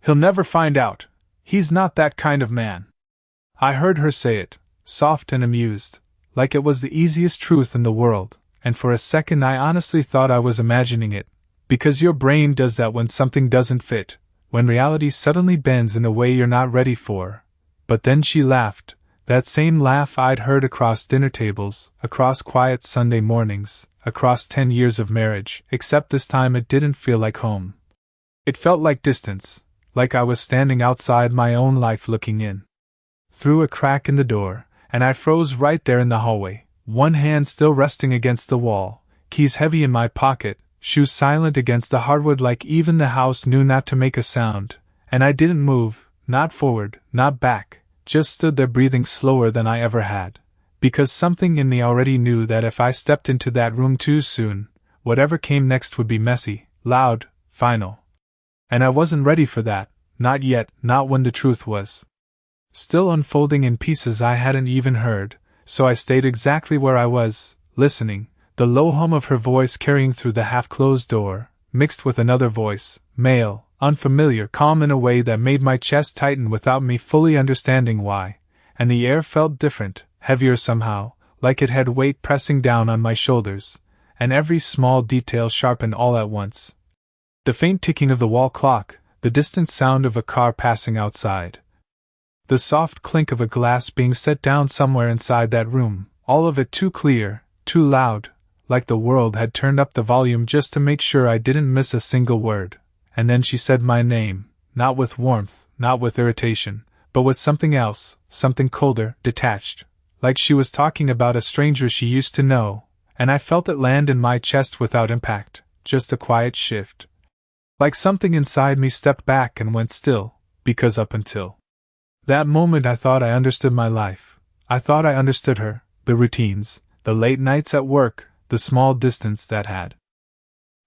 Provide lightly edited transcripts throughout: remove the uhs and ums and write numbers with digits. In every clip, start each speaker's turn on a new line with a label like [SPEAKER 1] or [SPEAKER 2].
[SPEAKER 1] He'll never find out. He's not that kind of man. I heard her say it, soft and amused, like it was the easiest truth in the world, and for a second I honestly thought I was imagining it, because your brain does that when something doesn't fit, when reality suddenly bends in a way you're not ready for. But then she laughed, that same laugh I'd heard across dinner tables, across quiet Sunday mornings, across 10 years of marriage, except this time it didn't feel like home. It felt like distance, like I was standing outside my own life looking in through a crack in the door, and I froze right there in the hallway, one hand still resting against the wall, keys heavy in my pocket, shoes silent against the hardwood like even the house knew not to make a sound, and I didn't move, not forward, not back, just stood there breathing slower than I ever had, because something in me already knew that if I stepped into that room too soon, whatever came next would be messy, loud, final. And I wasn't ready for that, not yet, not when the truth was still unfolding in pieces I hadn't even heard, so I stayed exactly where I was, listening, the low hum of her voice carrying through the half-closed door, mixed with another voice, male, unfamiliar, calm in a way that made my chest tighten without me fully understanding why, and the air felt different, heavier somehow, like it had weight pressing down on my shoulders, and every small detail sharpened all at once. The faint ticking of the wall clock, the distant sound of a car passing outside, the soft clink of a glass being set down somewhere inside that room, all of it too clear, too loud, like the world had turned up the volume just to make sure I didn't miss a single word. And then she said my name, not with warmth, not with irritation, but with something else, something colder, detached, like she was talking about a stranger she used to know, and I felt it land in my chest without impact, just a quiet shift. Like something inside me stepped back and went still, because up until that moment I thought I understood my life. I thought I understood her, the routines, the late nights at work, the small distance that had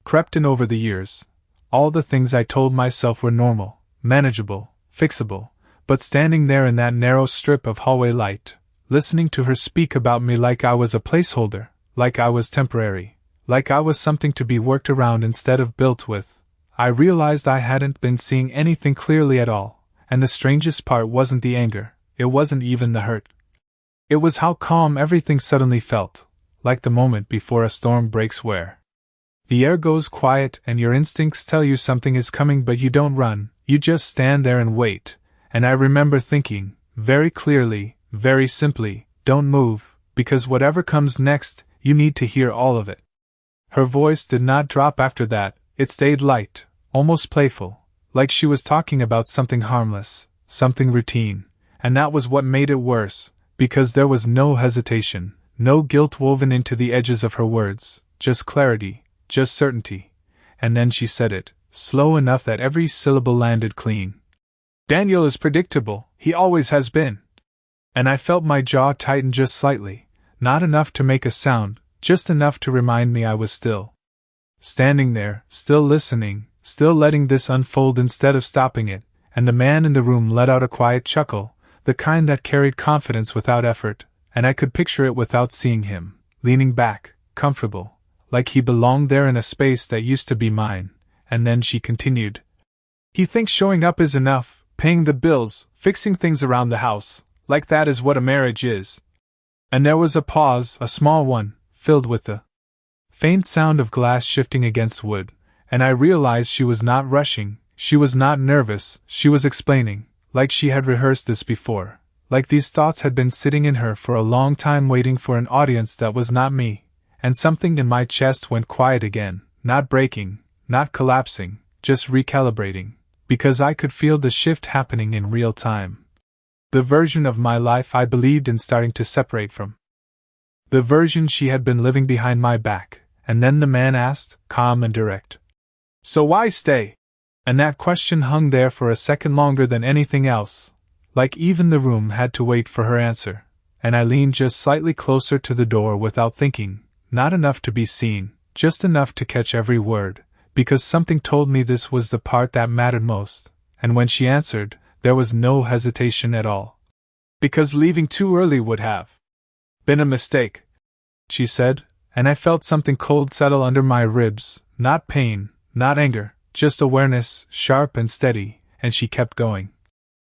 [SPEAKER 1] crept in over the years. All the things I told myself were normal, manageable, fixable, but standing there in that narrow strip of hallway light, listening to her speak about me like I was a placeholder, like I was temporary, like I was something to be worked around instead of built with, I realized I hadn't been seeing anything clearly at all, and the strangest part wasn't the anger, it wasn't even the hurt. It was how calm everything suddenly felt, like the moment before a storm breaks where the air goes quiet and your instincts tell you something is coming but you don't run, you just stand there and wait, and I remember thinking, very clearly, very simply, don't move, because whatever comes next, you need to hear all of it. Her voice did not drop after that, it stayed light, almost playful, like she was talking about something harmless, something routine, and that was what made it worse, because there was no hesitation, no guilt woven into the edges of her words, just clarity, just certainty. And then she said it, slow enough that every syllable landed clean. Daniel is predictable, he always has been. And I felt my jaw tighten just slightly, not enough to make a sound, just enough to remind me I was still standing there, still listening, still letting this unfold instead of stopping it, and the man in the room let out a quiet chuckle, the kind that carried confidence without effort, and I could picture it without seeing him, leaning back, comfortable, like he belonged there in a space that used to be mine. And then she continued. He thinks showing up is enough, paying the bills, fixing things around the house, like that is what a marriage is. And there was a pause, a small one, filled with the faint sound of glass shifting against wood, and I realized she was not rushing, she was not nervous, she was explaining, like she had rehearsed this before, like these thoughts had been sitting in her for a long time waiting for an audience that was not me, and something in my chest went quiet again, not breaking, not collapsing, just recalibrating, because I could feel the shift happening in real time. The version of my life I believed in starting to separate from the version she had been living behind my back, and then the man asked, calm and direct. So why stay? And that question hung there for a second longer than anything else, like even the room had to wait for her answer, and I leaned just slightly closer to the door without thinking, not enough to be seen, just enough to catch every word, because something told me this was the part that mattered most, and when she answered, there was no hesitation at all. Because leaving too early would have been a mistake, she said, and I felt something cold settle under my ribs, not pain, not anger, just awareness, sharp and steady, and she kept going.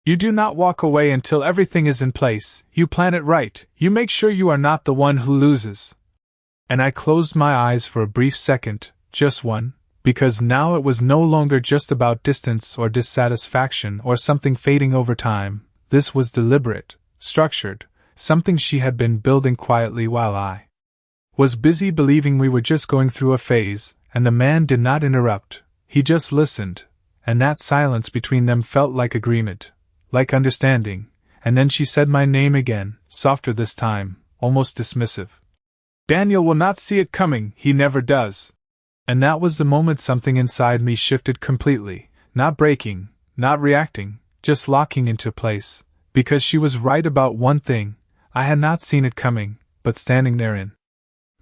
[SPEAKER 1] You do not walk away until everything is in place, you plan it right, you make sure you are not the one who loses. And I closed my eyes for a brief second, just one, because now it was no longer just about distance or dissatisfaction or something fading over time. This was deliberate, structured, something she had been building quietly while I was busy believing we were just going through a phase, and the man did not interrupt, he just listened, and that silence between them felt like agreement, like understanding, and then she said my name again, softer this time, almost dismissive. Daniel will not see it coming, he never does. And that was the moment something inside me shifted completely, not breaking, not reacting, just locking into place, because she was right about one thing, I had not seen it coming, but standing there in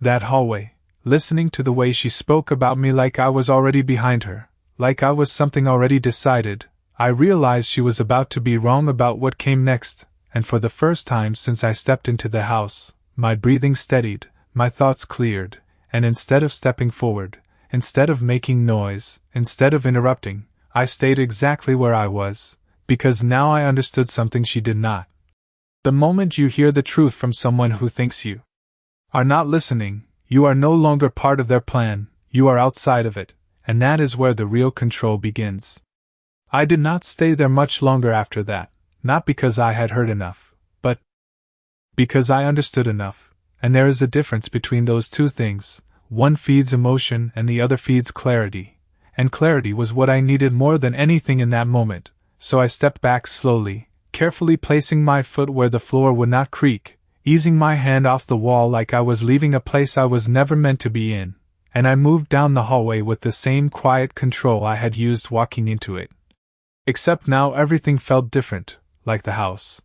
[SPEAKER 1] that hallway, listening to the way she spoke about me like I was already behind her, like I was something already decided, I realized she was about to be wrong about what came next, and for the first time since I stepped into the house, my breathing steadied, my thoughts cleared, and instead of stepping forward, instead of making noise, instead of interrupting, I stayed exactly where I was, because now I understood something she did not. The moment you hear the truth from someone who thinks you are not listening, you are no longer part of their plan, you are outside of it, and that is where the real control begins. I did not stay there much longer after that, not because I had heard enough, but because I understood enough, and there is a difference between those two things, one feeds emotion and the other feeds clarity, and clarity was what I needed more than anything in that moment, so I stepped back slowly, carefully placing my foot where the floor would not creak, easing my hand off the wall like I was leaving a place I was never meant to be in, and I moved down the hallway with the same quiet control I had used walking into it. Except now everything felt different, like the house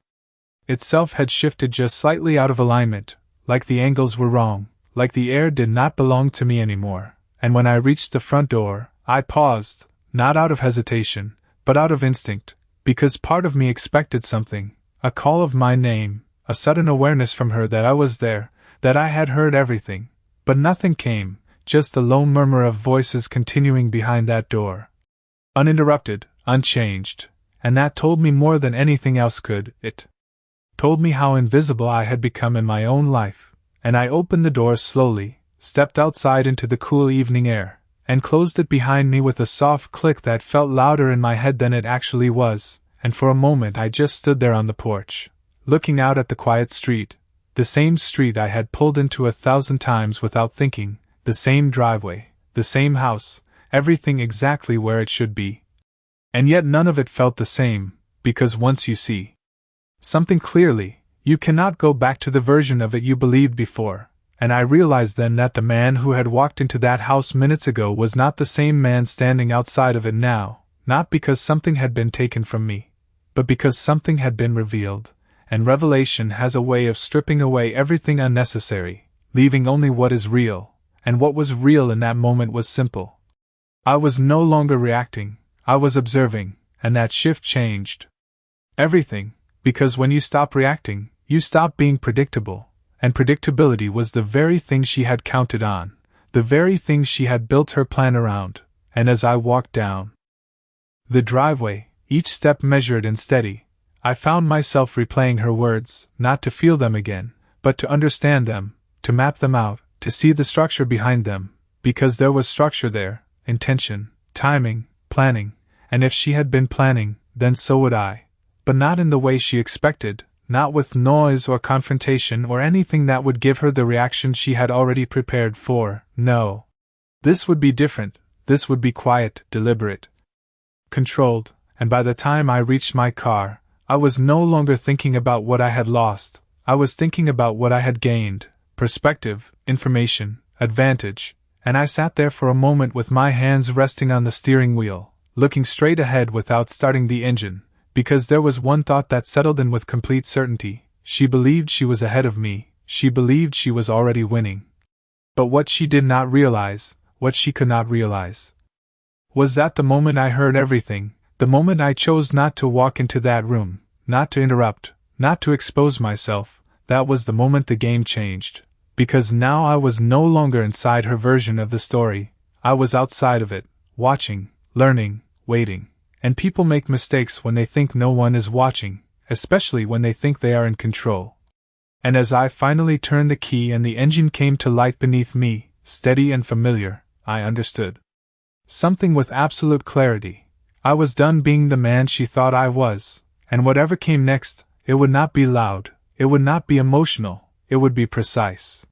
[SPEAKER 1] itself had shifted just slightly out of alignment, like the angles were wrong, like the air did not belong to me anymore, and when I reached the front door, I paused, not out of hesitation, but out of instinct, because part of me expected something, a call of my name, a sudden awareness from her that I was there, that I had heard everything, but nothing came, just the low murmur of voices continuing behind that door. Uninterrupted, unchanged, and that told me more than anything else could, it told me how invisible I had become in my own life, and I opened the door slowly, stepped outside into the cool evening air, and closed it behind me with a soft click that felt louder in my head than it actually was, and for a moment I just stood there on the porch, looking out at the quiet street, the same street I had pulled into 1,000 times without thinking, the same driveway, the same house, everything exactly where it should be. And yet none of it felt the same, because once you see something clearly, you cannot go back to the version of it you believed before, and I realized then that the man who had walked into that house minutes ago was not the same man standing outside of it now, not because something had been taken from me, but because something had been revealed, and revelation has a way of stripping away everything unnecessary, leaving only what is real, and what was real in that moment was simple. I was no longer reacting, I was observing, and that shift changed everything, because when you stop reacting, you stop being predictable, and predictability was the very thing she had counted on, the very thing she had built her plan around, and as I walked down the driveway, each step measured and steady, I found myself replaying her words, not to feel them again, but to understand them, to map them out, to see the structure behind them, because there was structure there, intention, timing, planning, and if she had been planning, then so would I, but not in the way she expected, not with noise or confrontation or anything that would give her the reaction she had already prepared for, no. This would be different, this would be quiet, deliberate, controlled, and by the time I reached my car, I was no longer thinking about what I had lost, I was thinking about what I had gained, perspective, information, advantage, and I sat there for a moment with my hands resting on the steering wheel, looking straight ahead without starting the engine, because there was one thought that settled in with complete certainty: she believed she was ahead of me, she believed she was already winning. But what she did not realize, what she could not realize, was that the moment I heard everything, the moment I chose not to walk into that room, not to interrupt, not to expose myself, that was the moment the game changed, because now I was no longer inside her version of the story, I was outside of it, watching, learning, waiting. And people make mistakes when they think no one is watching, especially when they think they are in control. And as I finally turned the key and the engine came to light beneath me, steady and familiar, I understood something with absolute clarity. I was done being the man she thought I was, and whatever came next, it would not be loud, it would not be emotional, it would be precise.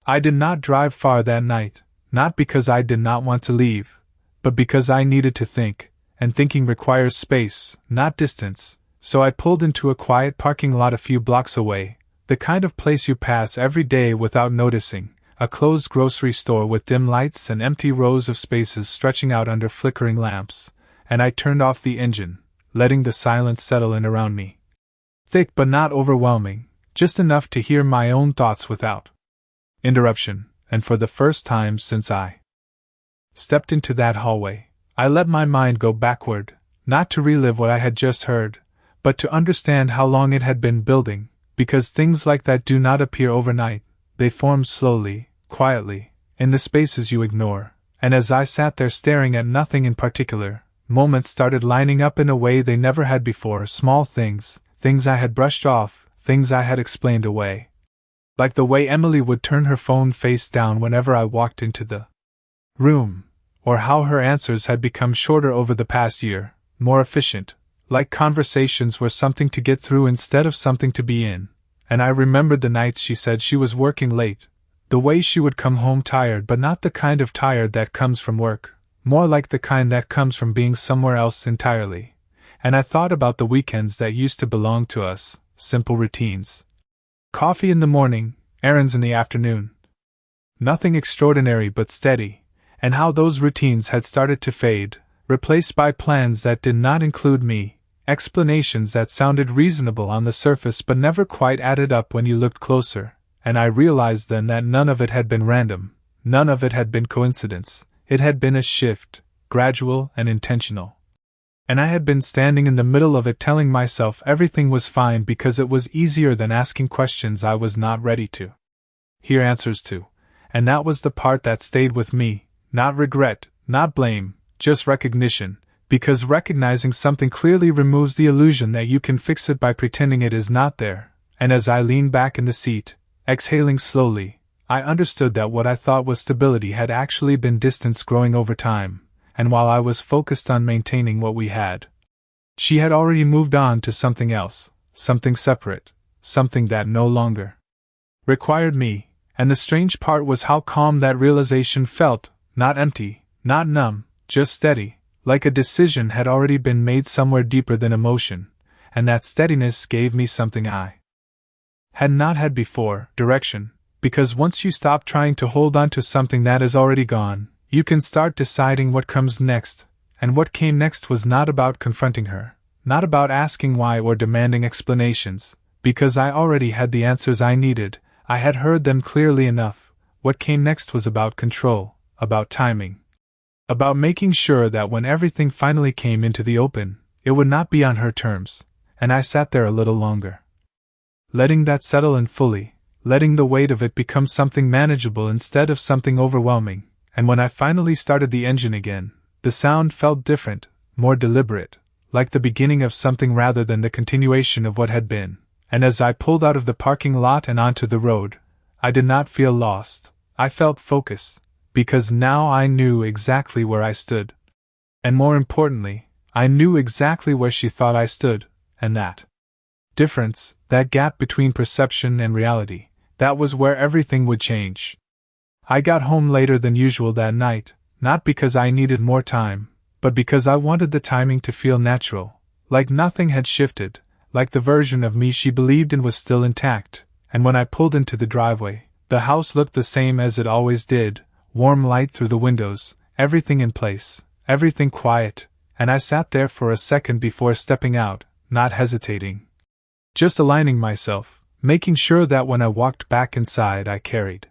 [SPEAKER 1] I did not drive far that night, not because I did not want to leave, but because I needed to think, and thinking requires space, not distance, so I pulled into a quiet parking lot a few blocks away, the kind of place you pass every day without noticing, a closed grocery store with dim lights and empty rows of spaces stretching out under flickering lamps, and I turned off the engine, letting the silence settle in around me. Thick but not overwhelming, just enough to hear my own thoughts without interruption, and for the first time since I stepped into that hallway, I let my mind go backward, not to relive what I had just heard, but to understand how long it had been building, because things like that do not appear overnight, they form slowly, quietly, in the spaces you ignore, and as I sat there staring at nothing in particular, moments started lining up in a way they never had before, small things, things I had brushed off, things I had explained away. Like the way Emily would turn her phone face down whenever I walked into the room, or how her answers had become shorter over the past year, more efficient, like conversations were something to get through instead of something to be in. And I remembered the nights she said she was working late, the way she would come home tired, but not the kind of tired that comes from work, more like the kind that comes from being somewhere else entirely. And I thought about the weekends that used to belong to us, simple routines. Coffee in the morning, errands in the afternoon. Nothing extraordinary but steady, and how those routines had started to fade, replaced by plans that did not include me, explanations that sounded reasonable on the surface but never quite added up when you looked closer, and I realized then that none of it had been random, none of it had been coincidence, it had been a shift, gradual and intentional. And I had been standing in the middle of it telling myself everything was fine because it was easier than asking questions I was not ready to hear answers to, and that was the part that stayed with me, not regret, not blame, just recognition. Because recognizing something clearly removes the illusion that you can fix it by pretending it is not there, and as I leaned back in the seat, exhaling slowly, I understood that what I thought was stability had actually been distance growing over time, and while I was focused on maintaining what we had, she had already moved on to something else, something separate, something that no longer required me, and the strange part was how calm that realization felt, not empty, not numb, just steady. Like a decision had already been made somewhere deeper than emotion, and that steadiness gave me something I had not had before, direction, because once you stop trying to hold on to something that is already gone, you can start deciding what comes next, and what came next was not about confronting her, not about asking why or demanding explanations, because I already had the answers I needed, I had heard them clearly enough. What came next was about control, about timing. About making sure that when everything finally came into the open, it would not be on her terms, and I sat there a little longer. Letting that settle in fully, letting the weight of it become something manageable instead of something overwhelming, and when I finally started the engine again, the sound felt different, more deliberate, like the beginning of something rather than the continuation of what had been, and as I pulled out of the parking lot and onto the road, I did not feel lost, I felt focused. Because now I knew exactly where I stood. And more importantly, I knew exactly where she thought I stood, and that difference, that gap between perception and reality, that was where everything would change. I got home later than usual that night, not because I needed more time, but because I wanted the timing to feel natural, like nothing had shifted, like the version of me she believed in was still intact, and when I pulled into the driveway, the house looked the same as it always did. Warm light through the windows, everything in place, everything quiet, and I sat there for a second before stepping out, not hesitating. Just aligning myself, making sure that when I walked back inside I carried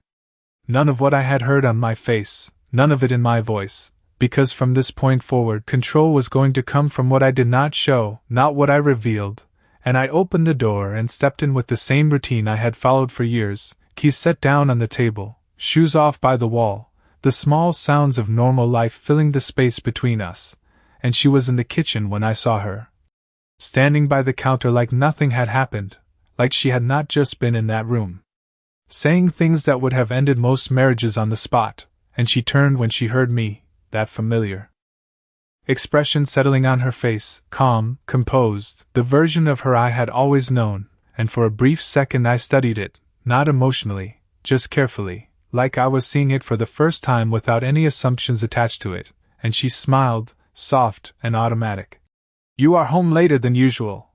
[SPEAKER 1] none of what I had heard on my face, none of it in my voice, because from this point forward control was going to come from what I did not show, not what I revealed, and I opened the door and stepped in with the same routine I had followed for years, keys set down on the table, shoes off by the wall, the small sounds of normal life filling the space between us, and she was in the kitchen when I saw her. Standing by the counter like nothing had happened, like she had not just been in that room. Saying things that would have ended most marriages on the spot, and she turned when she heard me, that familiar expression settling on her face, calm, composed, the version of her I had always known, and for a brief second I studied it, not emotionally, just carefully, like I was seeing it for the first time without any assumptions attached to it, and she smiled, soft and automatic. "You are home later than usual,"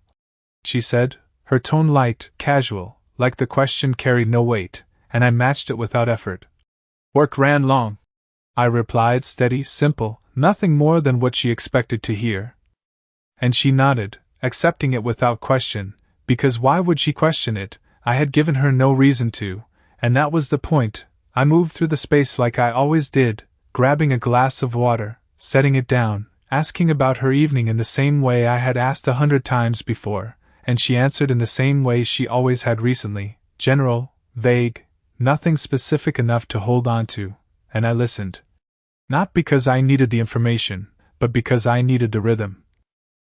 [SPEAKER 1] she said, her tone light, casual, like the question carried no weight, and I matched it without effort. "Work ran long," I replied, steady, simple, nothing more than what she expected to hear. And she nodded, accepting it without question, because why would she question it? I had given her no reason to, and that was the point. I moved through the space like I always did, grabbing a glass of water, setting it down, asking about her evening in the same way I had asked 100 times before, and she answered in the same way she always had recently, general, vague, nothing specific enough to hold on to, and I listened. Not because I needed the information, but because I needed the rhythm.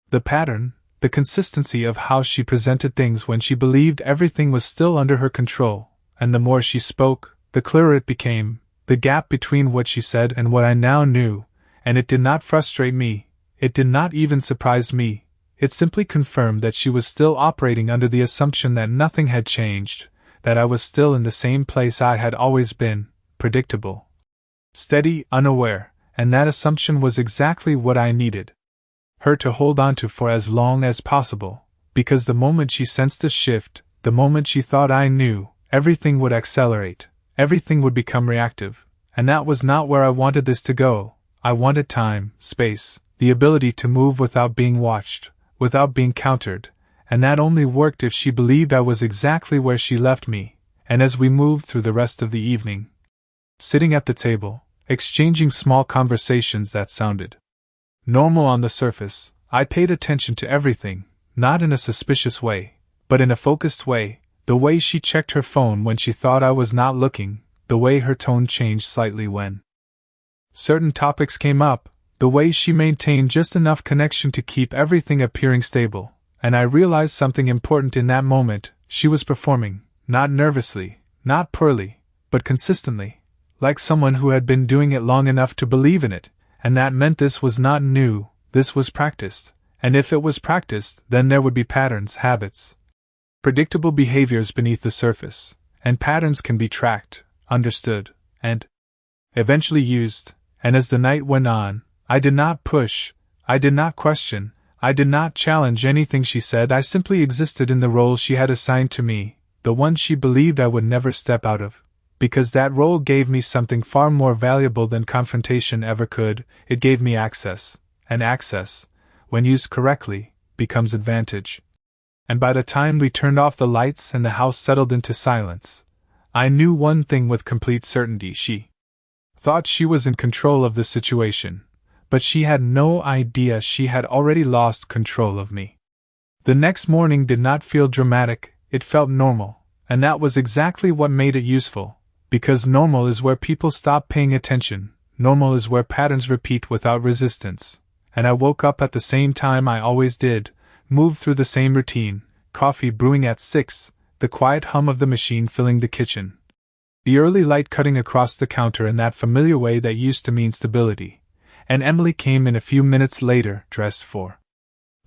[SPEAKER 1] The pattern, the consistency of how she presented things when she believed everything was still under her control, and the more she spoke, the clearer it became, the gap between what she said and what I now knew, and it did not frustrate me, it did not even surprise me, it simply confirmed that she was still operating under the assumption that nothing had changed, that I was still in the same place I had always been, predictable, steady, unaware, and that assumption was exactly what I needed her to hold on to for as long as possible, because the moment she sensed a shift, the moment she thought I knew, everything would accelerate, everything would become reactive, and that was not where I wanted this to go. I wanted time, space, the ability to move without being watched, without being countered, and that only worked if she believed I was exactly where she left me. And as we moved through the rest of the evening, sitting at the table, exchanging small conversations that sounded normal on the surface, I paid attention to everything, not in a suspicious way, but in a focused way, the way she checked her phone when she thought I was not looking, the way her tone changed slightly when certain topics came up, the way she maintained just enough connection to keep everything appearing stable, and I realized something important in that moment. She was performing, not nervously, not poorly, but consistently, like someone who had been doing it long enough to believe in it, and that meant this was not new, this was practiced, and if it was practiced, then there would be patterns, habits, predictable behaviors beneath the surface, and patterns can be tracked, understood, and eventually used. And as the night went on, I did not push, I did not question, I did not challenge anything she said. I simply existed in the role she had assigned to me, the one she believed I would never step out of, because that role gave me something far more valuable than confrontation ever could. It gave me access, and access, when used correctly, becomes advantage. And by the time we turned off the lights and the house settled into silence, I knew one thing with complete certainty: she thought she was in control of the situation, but she had no idea she had already lost control of me. The next morning did not feel dramatic, it felt normal, and that was exactly what made it useful, because normal is where people stop paying attention, normal is where patterns repeat without resistance, and I woke up at the same time I always did, moved through the same routine, coffee brewing at 6, the quiet hum of the machine filling the kitchen, the early light cutting across the counter in that familiar way that used to mean stability, and Emily came in a few minutes later, dressed for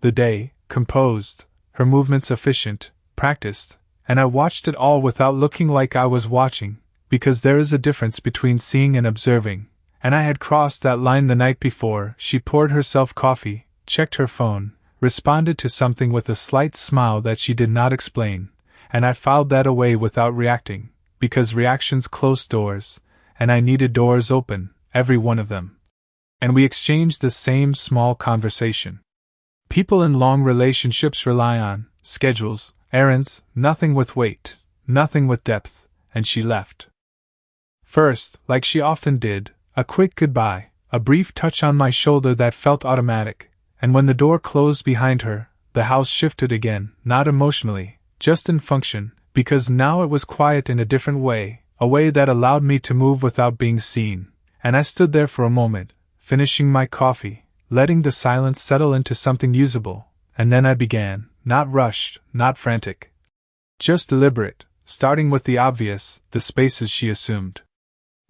[SPEAKER 1] the day, composed, her movements efficient, practiced, and I watched it all without looking like I was watching, because there is a difference between seeing and observing, and I had crossed that line the night before. She poured herself coffee, checked her phone, responded to something with a slight smile that she did not explain, and I filed that away without reacting, because reactions close doors, and I needed doors open, every one of them. And we exchanged the same small conversation. People in long relationships rely on schedules, errands, nothing with weight, nothing with depth, and she left. First, like she often did, a quick goodbye, a brief touch on my shoulder that felt automatic, and when the door closed behind her, the house shifted again, not emotionally, just in function, because now it was quiet in a different way, a way that allowed me to move without being seen, and I stood there for a moment, finishing my coffee, letting the silence settle into something usable, and then I began, not rushed, not frantic. Just deliberate, starting with the obvious, the spaces she assumed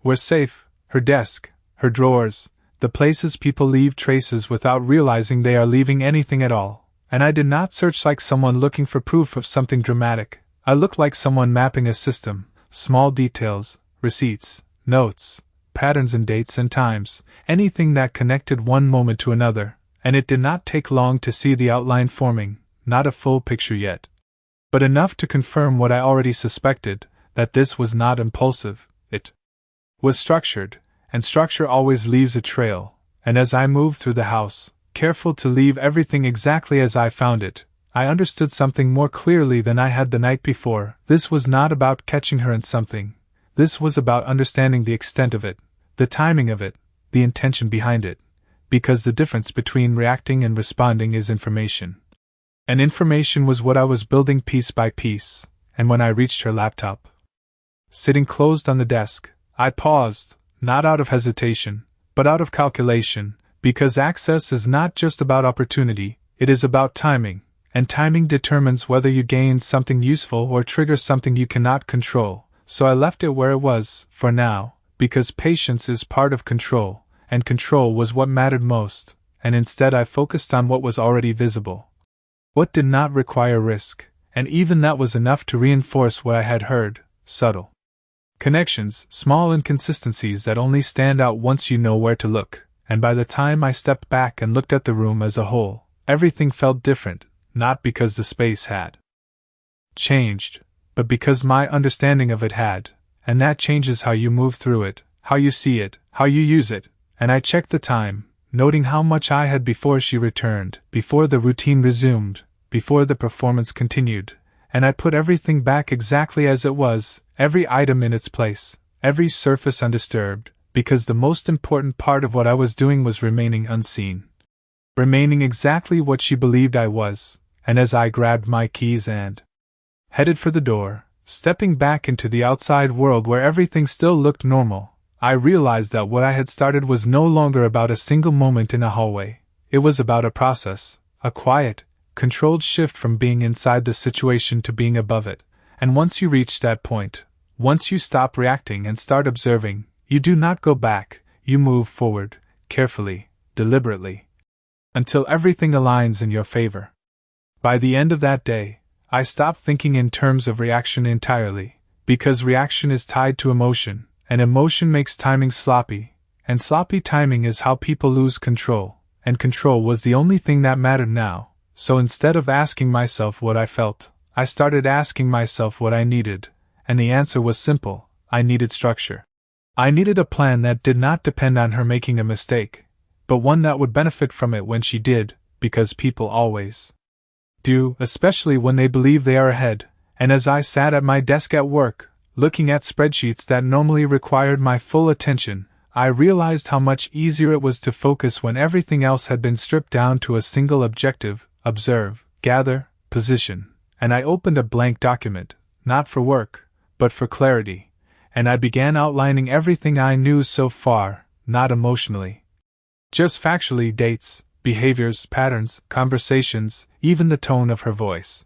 [SPEAKER 1] were safe, her desk, her drawers, the places people leave traces without realizing they are leaving anything at all. And I did not search like someone looking for proof of something dramatic. I looked like someone mapping a system, small details, receipts, notes, patterns and dates and times, anything that connected one moment to another, and it did not take long to see the outline forming, not a full picture yet, but enough to confirm what I already suspected, that this was not impulsive, it was structured, and structure always leaves a trail, and as I moved through the house, careful to leave everything exactly as I found it, I understood something more clearly than I had the night before. This was not about catching her in something. This was about understanding the extent of it, the timing of it, the intention behind it, because the difference between reacting and responding is information. And information was what I was building piece by piece, and when I reached her laptop, sitting closed on the desk, I paused, not out of hesitation, but out of calculation, because access is not just about opportunity, it is about timing, and timing determines whether you gain something useful or trigger something you cannot control. So I left it where it was, for now, because patience is part of control, and control was what mattered most, and instead I focused on what was already visible. What did not require risk, and even that was enough to reinforce what I had heard, subtle connections, small inconsistencies that only stand out once you know where to look, and by the time I stepped back and looked at the room as a whole, everything felt different, not because the space had changed, but because my understanding of it had, and that changes how you move through it, how you see it, how you use it, and I checked the time, noting how much I had before she returned, before the routine resumed, before the performance continued, and I put everything back exactly as it was, every item in its place, every surface undisturbed, because the most important part of what I was doing was remaining unseen. Remaining exactly what she believed I was, and as I grabbed my keys and headed for the door, stepping back into the outside world where everything still looked normal, I realized that what I had started was no longer about a single moment in a hallway. It was about a process, a quiet, controlled shift from being inside the situation to being above it. And once you reach that point, once you stop reacting and start observing, you do not go back, you move forward, carefully, deliberately, until everything aligns in your favor. By the end of that day, I stopped thinking in terms of reaction entirely, because reaction is tied to emotion, and emotion makes timing sloppy, and sloppy timing is how people lose control, and control was the only thing that mattered now. So instead of asking myself what I felt, I started asking myself what I needed, and the answer was simple: I needed structure. I needed a plan that did not depend on her making a mistake, but one that would benefit from it when she did, because people always do, especially when they believe they are ahead. And as I sat at my desk at work, looking at spreadsheets that normally required my full attention, I realized how much easier it was to focus when everything else had been stripped down to a single objective: observe, gather, position. And I opened a blank document, not for work, but for clarity, and I began outlining everything I knew so far, not emotionally, just factually: dates, behaviors, patterns, conversations, even the tone of her voice.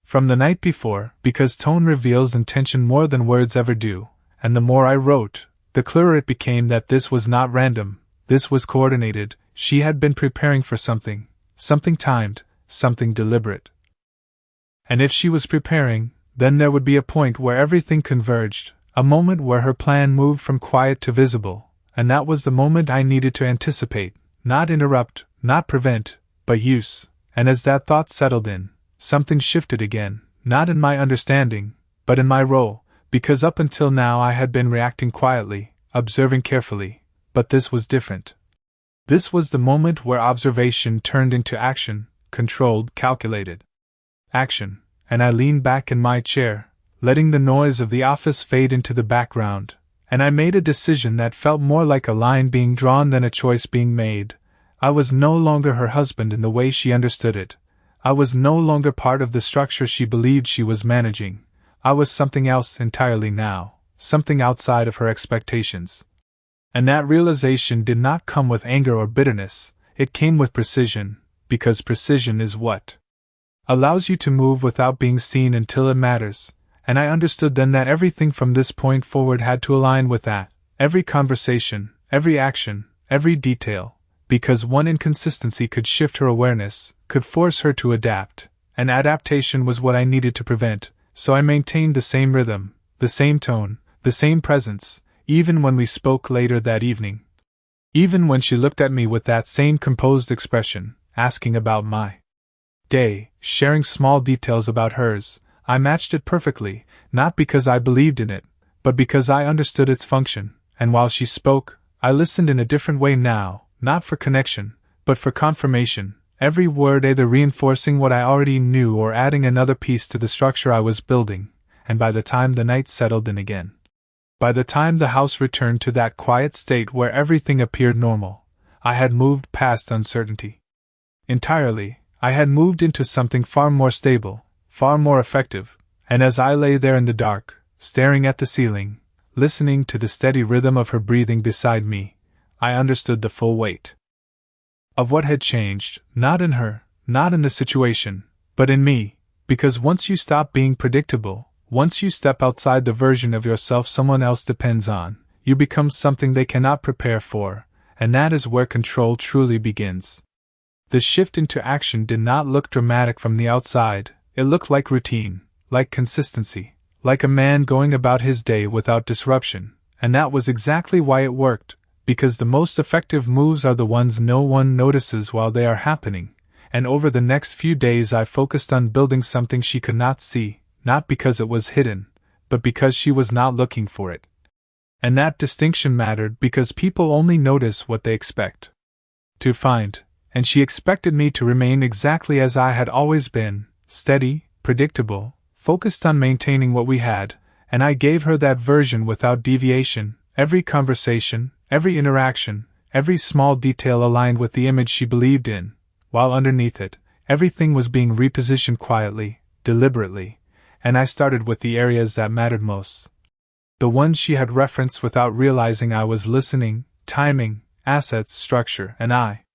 [SPEAKER 1] From the night before, because tone reveals intention more than words ever do, and the more I wrote, the clearer it became that this was not random, this was coordinated. She had been preparing for something, something timed, something deliberate. And if she was preparing, then there would be a point where everything converged, a moment where her plan moved from quiet to visible, and that was the moment I needed to anticipate, not interrupt, not prevent, but use. And as that thought settled in, something shifted again, not in my understanding, but in my role, because up until now I had been reacting quietly, observing carefully, but this was different. This was the moment where observation turned into action, controlled, calculated action, and I leaned back in my chair, letting the noise of the office fade into the background, and I made a decision that felt more like a line being drawn than a choice being made. I was no longer her husband in the way she understood it. I was no longer part of the structure she believed she was managing. I was something else entirely now, something outside of her expectations. And that realization did not come with anger or bitterness, it came with precision, because precision is what allows you to move without being seen until it matters, and I understood then that everything from this point forward had to align with that, every conversation, every action, every detail, because one inconsistency could shift her awareness, could force her to adapt, and adaptation was what I needed to prevent, so I maintained the same rhythm, the same tone, the same presence, even when we spoke later that evening. Even when she looked at me with that same composed expression, asking about my day, sharing small details about hers, I matched it perfectly, not because I believed in it, but because I understood its function, and while she spoke, I listened in a different way now, not for connection, but for confirmation, every word either reinforcing what I already knew or adding another piece to the structure I was building, and by the time the night settled in again, by the time the house returned to that quiet state where everything appeared normal, I had moved past uncertainty. Entirely, I had moved into something far more stable, far more effective, and as I lay there in the dark, staring at the ceiling, listening to the steady rhythm of her breathing beside me, I understood the full weight of what had changed, not in her, not in the situation, but in me, because once you stop being predictable, once you step outside the version of yourself someone else depends on, you become something they cannot prepare for, and that is where control truly begins. The shift into action did not look dramatic from the outside, it looked like routine, like consistency, like a man going about his day without disruption, and that was exactly why it worked, because the most effective moves are the ones no one notices while they are happening, and over the next few days I focused on building something she could not see, not because it was hidden, but because she was not looking for it. And that distinction mattered because people only notice what they expect to find, and she expected me to remain exactly as I had always been, steady, predictable, focused on maintaining what we had, and I gave her that version without deviation. Every conversation, every interaction, every small detail aligned with the image she believed in, while underneath it, everything was being repositioned quietly, deliberately, and I started with the areas that mattered most. The ones she had referenced without realizing I was listening: timing, assets, structure, and I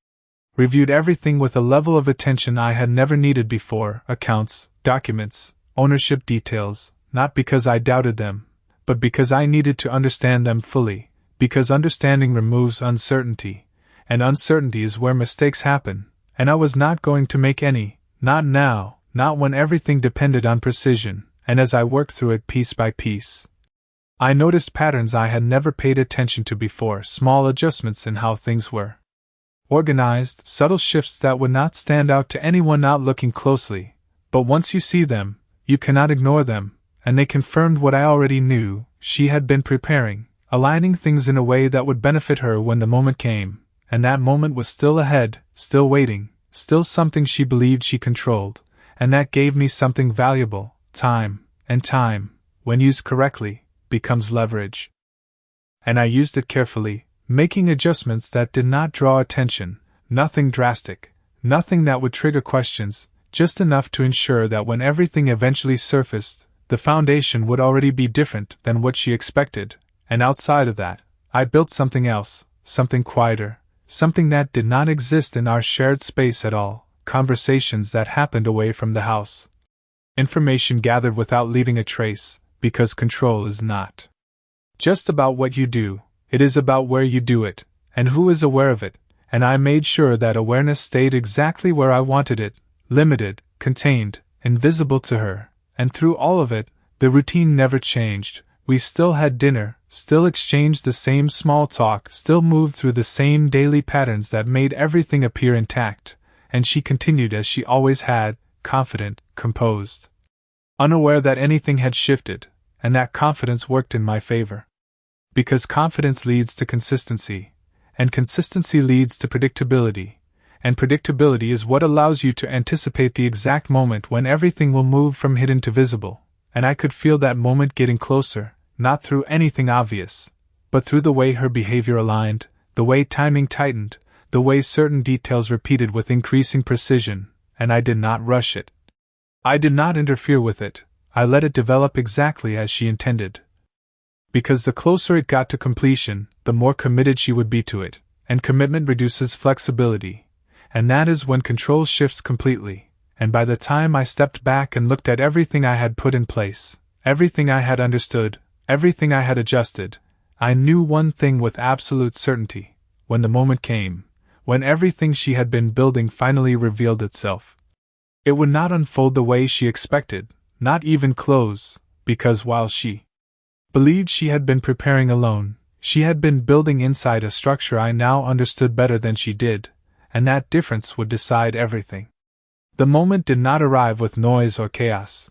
[SPEAKER 1] reviewed everything with a level of attention I had never needed before: accounts, documents, ownership details, not because I doubted them, but because I needed to understand them fully, because understanding removes uncertainty, and uncertainty is where mistakes happen, and I was not going to make any, not now, not when everything depended on precision, and as I worked through it piece by piece, I noticed patterns I had never paid attention to before, small adjustments in how things were organized, subtle shifts that would not stand out to anyone not looking closely, but once you see them, you cannot ignore them, and they confirmed what I already knew: she had been preparing, aligning things in a way that would benefit her when the moment came, and that moment was still ahead, still waiting, still something she believed she controlled, and that gave me something valuable: time, and time, when used correctly, becomes leverage. And I used it carefully, making adjustments that did not draw attention, nothing drastic, nothing that would trigger questions, just enough to ensure that when everything eventually surfaced, the foundation would already be different than what she expected, and outside of that, I built something else, something quieter, something that did not exist in our shared space at all: conversations that happened away from the house. Information gathered without leaving a trace, because control is not just about what you do, it is about where you do it, and who is aware of it, and I made sure that awareness stayed exactly where I wanted it, limited, contained, invisible to her, and through all of it, the routine never changed. We still had dinner, still exchanged the same small talk, still moved through the same daily patterns that made everything appear intact, and she continued as she always had, confident, composed, unaware that anything had shifted, and that confidence worked in my favor. Because confidence leads to consistency, and consistency leads to predictability, and predictability is what allows you to anticipate the exact moment when everything will move from hidden to visible, and I could feel that moment getting closer, not through anything obvious, but through the way her behavior aligned, the way timing tightened, the way certain details repeated with increasing precision, and I did not rush it. I did not interfere with it, I let it develop exactly as she intended. Because the closer it got to completion, the more committed she would be to it, and commitment reduces flexibility, and that is when control shifts completely, and by the time I stepped back and looked at everything I had put in place, everything I had understood, everything I had adjusted, I knew one thing with absolute certainty: when the moment came, when everything she had been building finally revealed itself, it would not unfold the way she expected, not even close, because while she believed she had been preparing alone, she had been building inside a structure I now understood better than she did, and that difference would decide everything. The moment did not arrive with noise or chaos.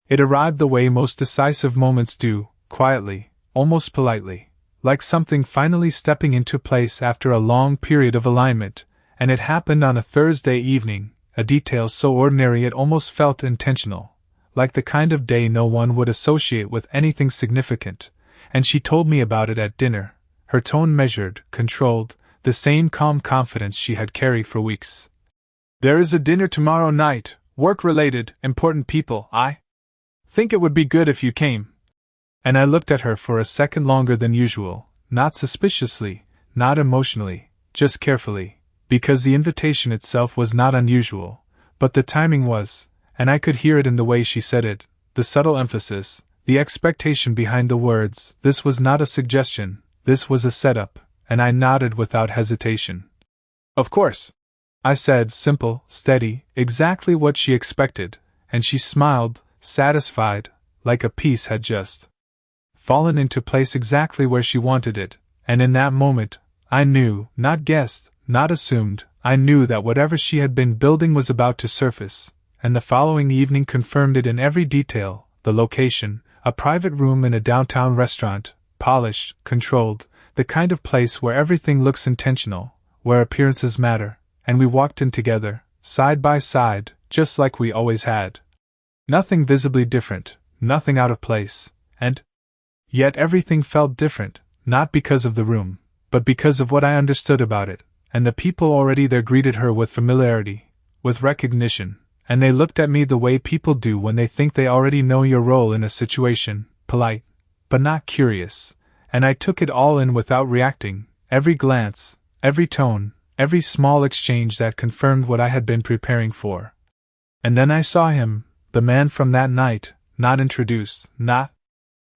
[SPEAKER 1] It arrived the way most decisive moments do, quietly, almost politely, like something finally stepping into place after a long period of alignment, and it happened on a Thursday evening, a detail so ordinary it almost felt intentional, like the kind of day no one would associate with anything significant, and she told me about it at dinner, her tone measured, controlled, the same calm confidence she had carried for weeks. "There is a dinner tomorrow night, work-related, important people. I think it would be good if you came." And I looked at her for a second longer than usual, not suspiciously, not emotionally, just carefully, because the invitation itself was not unusual, but the timing was, and I could hear it in the way she said it, the subtle emphasis, the expectation behind the words. This was not a suggestion, this was a setup, and I nodded without hesitation. "Of course," I said, simple, steady, exactly what she expected, and she smiled, satisfied, like a piece had just fallen into place exactly where she wanted it, and in that moment, I knew, not guessed, not assumed, I knew that whatever she had been building was about to surface, and the following evening confirmed it in every detail: the location, a private room in a downtown restaurant, polished, controlled, the kind of place where everything looks intentional, where appearances matter, and we walked in together, side by side, just like we always had. Nothing visibly different, nothing out of place, and yet everything felt different, not because of the room, but because of what I understood about it, and the people already there greeted her with familiarity, with recognition, and they looked at me the way people do when they think they already know your role in a situation, polite, but not curious, and I took it all in without reacting, every glance, every tone, every small exchange that confirmed what I had been preparing for. And then I saw him, the man from that night, not introduced, not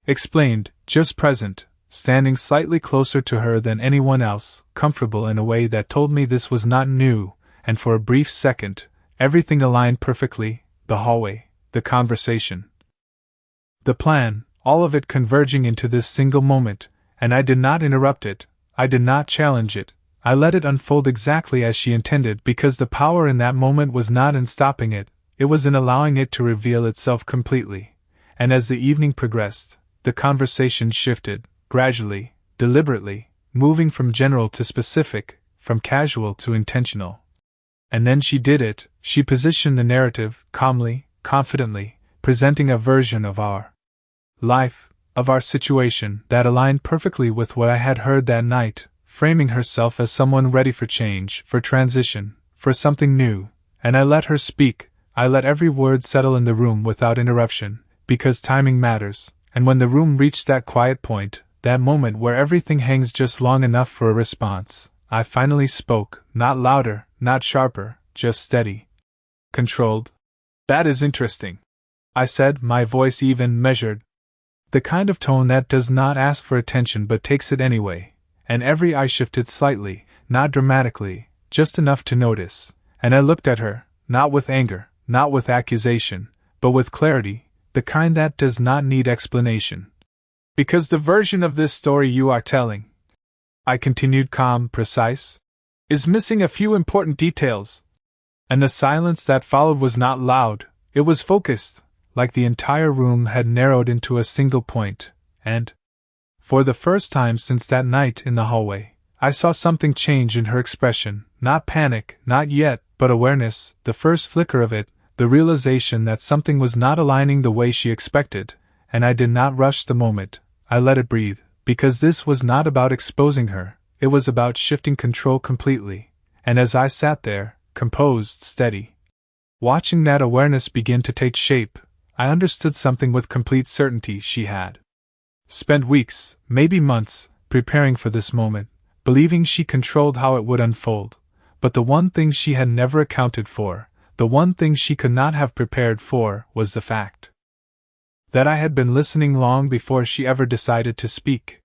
[SPEAKER 1] explained, just present, standing slightly closer to her than anyone else, comfortable in a way that told me this was not new, and for a brief second, everything aligned perfectly: the hallway, the conversation, the plan, all of it converging into this single moment, and I did not interrupt it, I did not challenge it, I let it unfold exactly as she intended, because the power in that moment was not in stopping it, it was in allowing it to reveal itself completely. And as the evening progressed, the conversation shifted, gradually, deliberately, moving from general to specific, from casual to intentional. And then she did it, she positioned the narrative, calmly, confidently, presenting a version of our life, of our situation, that aligned perfectly with what I had heard that night, framing herself as someone ready for change, for transition, for something new. And I let her speak, I let every word settle in the room without interruption, because timing matters. And when the room reached that quiet point, that moment where everything hangs just long enough for a response, I finally spoke, not louder, not sharper, just steady, controlled. "That is interesting," I said, my voice even, measured. The kind of tone that does not ask for attention but takes it anyway, and every eye shifted slightly, not dramatically, just enough to notice, and I looked at her, not with anger, not with accusation, but with clarity, the kind that does not need explanation. "Because the version of this story you are telling," I continued, calm, precise, "is missing a few important details." And the silence that followed was not loud, it was focused, like the entire room had narrowed into a single point, and for the first time since that night in the hallway, I saw something change in her expression, not panic, not yet, but awareness, the first flicker of it, the realization that something was not aligning the way she expected, and I did not rush the moment, I let it breathe, because this was not about exposing her, it was about shifting control completely, and as I sat there, composed, steady, watching that awareness begin to take shape, I understood something with complete certainty. She had spent weeks, maybe months, preparing for this moment, believing she controlled how it would unfold, But the one thing she had never accounted for, the one thing she could not have prepared for, was the fact that I had been listening long before she ever decided to speak.